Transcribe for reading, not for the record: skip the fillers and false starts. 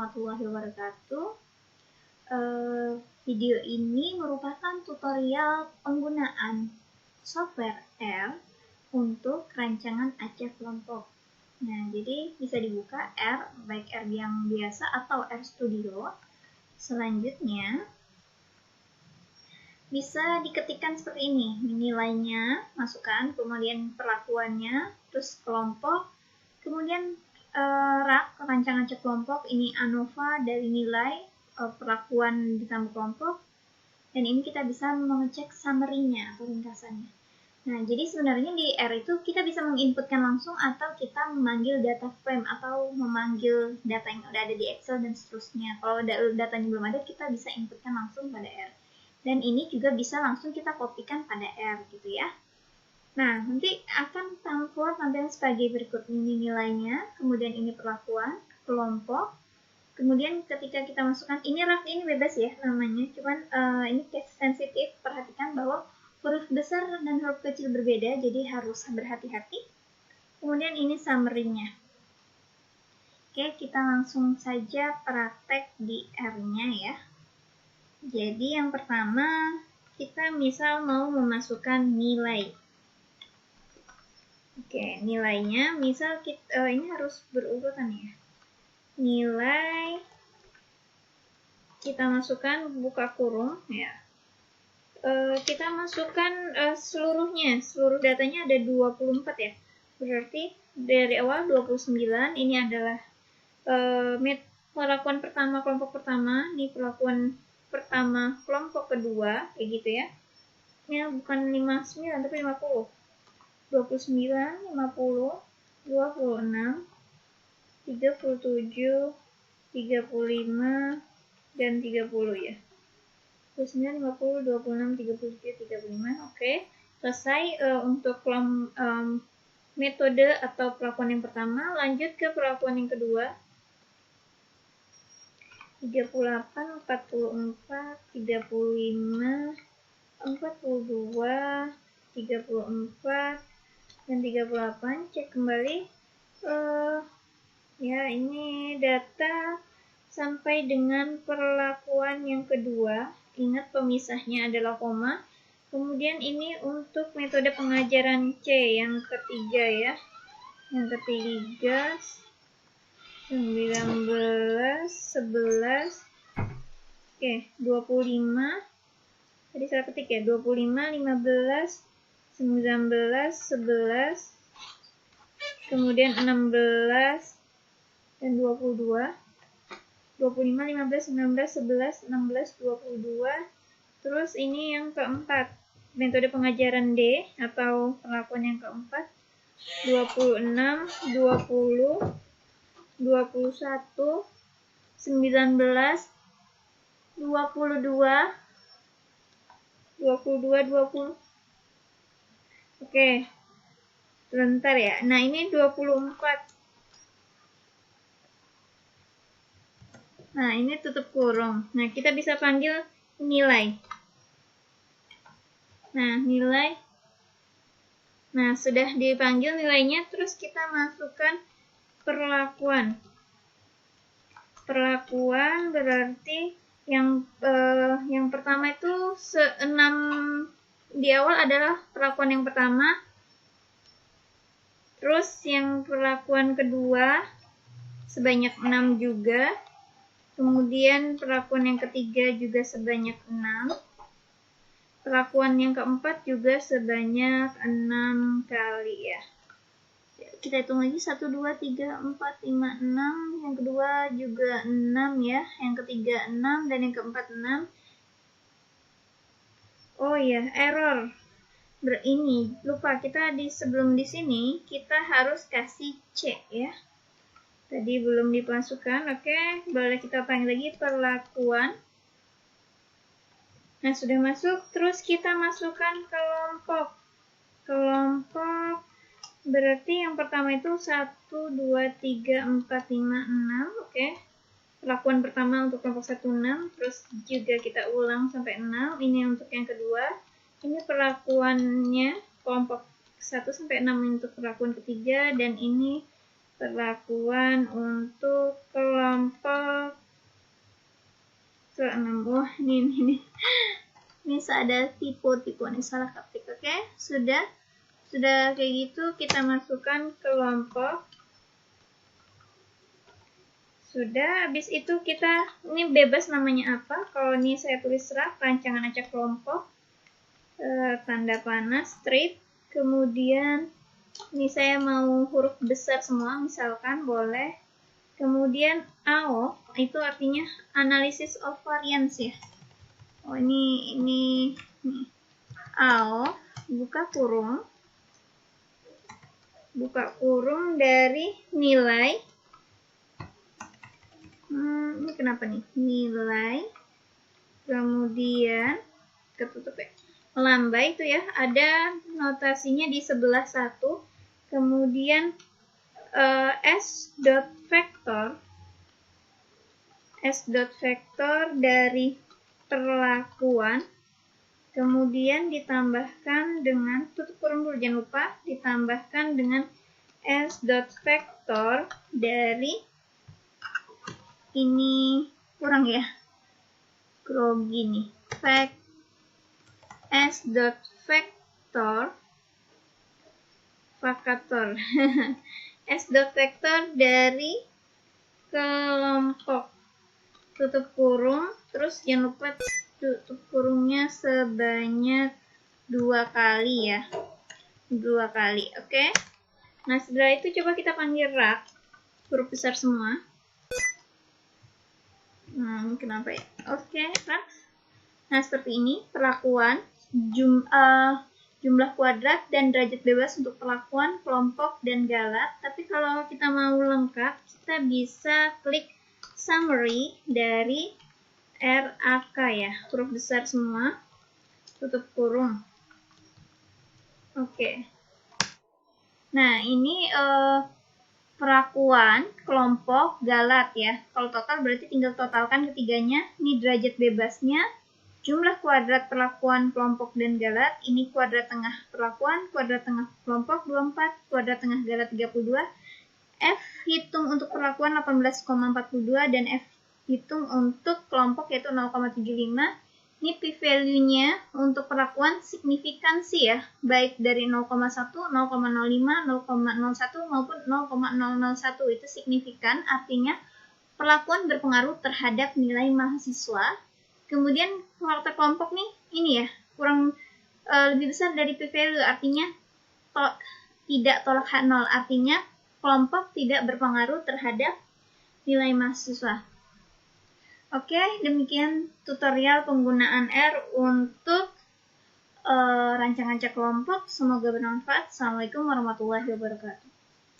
warahmatullahi wabarakatuh. Video ini merupakan tutorial penggunaan software R untuk rancangan acak kelompok. Nah, jadi bisa dibuka R, baik R yang biasa atau R Studio. Selanjutnya, bisa diketikkan seperti ini, nilainya, masukkan, kemudian perlakuannya, terus kelompok, kemudian rak, rancangan acak kelompok, ini ANOVA dari nilai, perlakuan ditambah kelompok, dan ini kita bisa mengecek summary-nya atau ringkasannya. Nah, jadi sebenarnya di R itu kita bisa menginputkan langsung atau kita memanggil data frame atau memanggil data yang udah ada di Excel dan seterusnya. Kalau datanya belum ada, kita bisa inputkan langsung pada R. Dan ini juga bisa langsung kita kopikan pada R gitu ya. Nah, nanti akan keluar tampilan sebagai berikut. Ini nilainya, kemudian ini perlakuan, kelompok, kemudian ketika kita masukkan, ini rak ini bebas ya namanya, cuman ini case sensitif, perhatikan bahwa huruf besar dan huruf kecil berbeda, jadi harus berhati-hati. Kemudian ini summary-nya. Oke, kita langsung saja praktek di R-nya ya. Jadi yang pertama, kita misal mau memasukkan nilai. Oke, nilainya, misal kita, ini harus berurutan ya. Nilai, kita masukkan, buka kurung ya. Kita masukkan seluruhnya, seluruh datanya ada 24 ya. Berarti dari awal 29, ini adalah perlakuan pertama kelompok pertama, ini perlakuan pertama kelompok kedua, kayak gitu ya. Ini bukan 59 tapi 50. 29, 50, 26, 37, 35, dan 30 ya. 29, 50, 26, 37, 35. Oke, selesai untuk metode atau perlakuan yang pertama. Lanjut ke perlakuan yang kedua. 38, 44, 35, 42, 34, dan 38. Cek kembali. Ya, ini data sampai dengan perlakuan yang kedua. Ingat pemisahnya adalah koma. Kemudian ini untuk metode pengajaran C yang ketiga ya. Yang ketiga 19, 11. Oke, 25. Tadi salah ketik ya. 25, 15, 19, 11. Kemudian 16 dan 22. 25, 15, 19, 11, 16, 22. Terus ini yang keempat, metode pengajaran D atau perlakuan yang keempat, 26, 20, 21, 19, 22, 22, 20. Oke, sebentar ya. Nah, ini 24. Nah, ini tutup kurung. Nah, kita bisa panggil nilai. Nah, nilai. Nah, sudah dipanggil nilainya, terus kita masukkan perlakuan. Perlakuan berarti yang pertama itu 6 di awal adalah perlakuan yang pertama. Terus yang perlakuan kedua sebanyak 6 juga. Kemudian perlakuan yang ketiga juga sebanyak 6. Perlakuan yang keempat juga sebanyak 6 kali ya. Kita hitung lagi 1, 2, 3, 4, 5, 6. Yang kedua juga 6 ya. Yang ketiga 6 dan yang keempat 6. Oh ya, error. Ini lupa kita sebelum di sini kita harus kasih C ya. Tadi belum dimasukkan, oke. Boleh kita panggil lagi perlakuan. Nah, sudah masuk. Terus kita masukkan kelompok. Kelompok berarti yang pertama itu 1, 2, 3, 4, 5, 6, oke. Perlakuan pertama untuk kelompok 1, 6. Terus juga kita ulang sampai 6. Ini untuk yang kedua. Ini perlakuannya kelompok 1 sampai 6 untuk perlakuan ketiga. Dan ini perlakuan untuk kelompok ke-6. Wah, ini ada tipe nih, salah ketik. Oke, sudah kayak gitu kita masukkan kelompok. Sudah, habis itu kita ini bebas namanya apa. Kalau ini saya tulis rak, rancangan acak kelompok, tanda panah, strip, kemudian ini saya mau huruf besar semua, misalkan boleh. Kemudian AO, itu artinya analysis of variance ya. Oh, ini AO, buka kurung dari nilai. Ini kenapa nih? Nilai, kemudian ketutup ya. Melambai itu ya, ada notasinya di sebelah 1, kemudian s dot vector dari perlakuan, kemudian ditambahkan dengan tutup kurung dulu, jangan lupa ditambahkan dengan s dot vector dari ini kurang ya, grogi nih, s dot vector s dot vector dari kelompok, tutup kurung, terus jangan lupa tutup kurungnya sebanyak 2 kali ya, 2 kali. Oke. Nah, setelah itu coba kita panggil rak, huruf besar semua. Kenapa ya? Oke, rak. Nah, seperti ini perlakuan, jumlah kuadrat dan derajat bebas untuk perlakuan, kelompok, dan galat. Tapi kalau kita mau lengkap, kita bisa klik summary dari RAK ya, huruf besar semua, tutup kurung. Oke. Nah, ini perlakuan, kelompok, galat ya. Kalau total berarti tinggal totalkan ketiganya. Ini derajat bebasnya, jumlah kuadrat perlakuan, kelompok, dan galat. Ini kuadrat tengah perlakuan, kuadrat tengah kelompok 24, kuadrat tengah galat 32. F hitung untuk perlakuan 18,42 dan F hitung untuk kelompok yaitu 0,75. Ini p-value-nya untuk perlakuan signifikansi ya, baik dari 0,1, 0,05, 0,01 maupun 0,001 itu signifikan, artinya perlakuan berpengaruh terhadap nilai mahasiswa. Kemudian karakter kelompok nih, ini ya, kurang lebih besar dari p-value, artinya tidak tolak H0, artinya kelompok tidak berpengaruh terhadap nilai mahasiswa. Oke, demikian tutorial penggunaan R untuk rancangan acak kelompok. Semoga bermanfaat. Assalamualaikum warahmatullahi wabarakatuh.